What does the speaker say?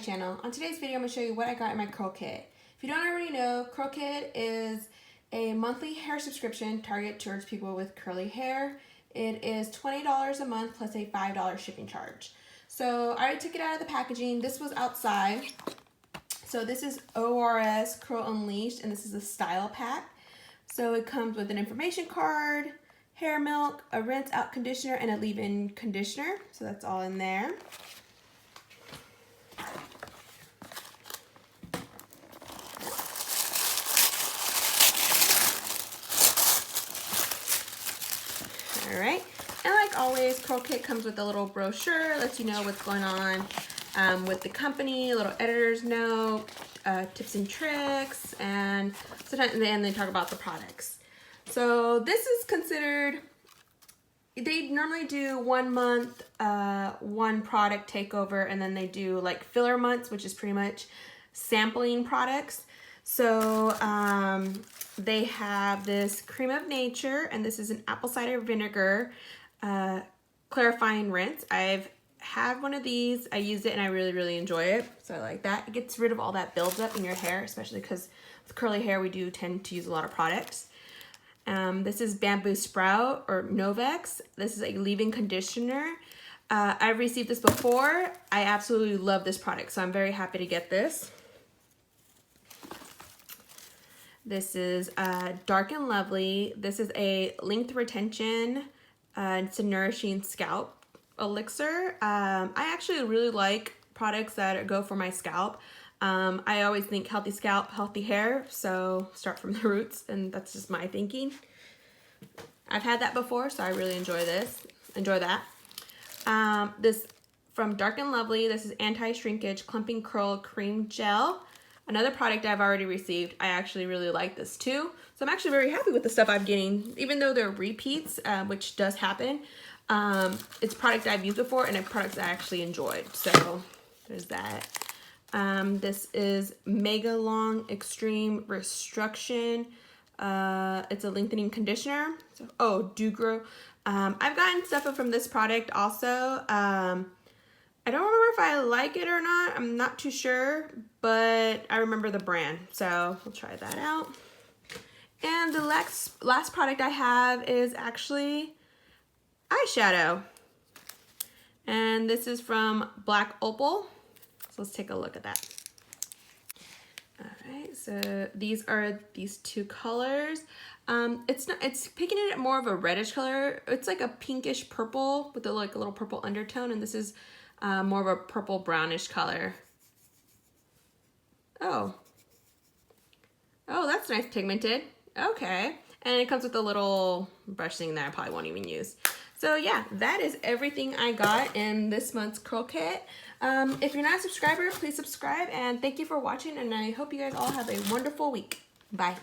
channel. On today's video, I'm going to show you what I got in my Curlkit. If you don't already know, Curlkit is a monthly hair subscription targeted towards people with curly hair. It is $20 a month plus a $5 shipping charge. So I already took it out of the packaging. This was outside. So this is ORS Curl Unleashed, and this is a style pack. So it comes with an information card, hair milk, a rinse out conditioner, and a leave-in conditioner. So that's all in there. All right, and like always, Curlkit comes with a little brochure, lets you know what's going on with the company, a little editor's note, tips and tricks, and sometimes then they talk about the products. So this is considered, they normally do 1 month, one product takeover, and then they do like filler months, which is pretty much sampling products. So they have this Cream of Nature, and this is an apple cider vinegar clarifying rinse. I've had one of these, I used it and I really enjoy it, so I like that. It gets rid of all that buildup in your hair, especially because with curly hair we do tend to use a lot of products. This is Bamboo Sprout or Novex. This is a leave-in conditioner. I've received this before. I absolutely love this product, so I'm very happy to get this. This is Dark and Lovely. This is a length retention. It's a nourishing scalp elixir. I actually really like products that go for my scalp. I always think healthy scalp, healthy hair, so start from the roots, and that's just my thinking. I've had that before, so I really enjoy that. This from Dark and Lovely, this is Anti-Shrinkage Clumping Curl Cream Gel. Another product I've already received. I actually really like this too. So I'm actually very happy with the stuff I'm getting, even though they're repeats, which does happen. It's a product I've used before and a product I actually enjoyed. So there's that. This is Mega Long Extreme Restriction. It's a lengthening conditioner. So, Do Grow. I've gotten stuff from this product also. I don't remember if I like it or not. I'm not too sure, but I remember the brand, so we'll try that out. And the last product I have is actually Eyeshadow. And this is from Black Opal. So let's take a look at that. All right, so these are these two colors. It's picking it at more of a reddish color. It's like a pinkish purple with a little purple undertone, and this is more of a purple brownish color. Oh, that's nice pigmented. Okay, and it comes with a little brush thing that I probably won't even use. So yeah, that is everything I got in this month's Curlkit. If you're not a subscriber, please subscribe, and thank you for watching, and I hope you guys all have a wonderful week. Bye.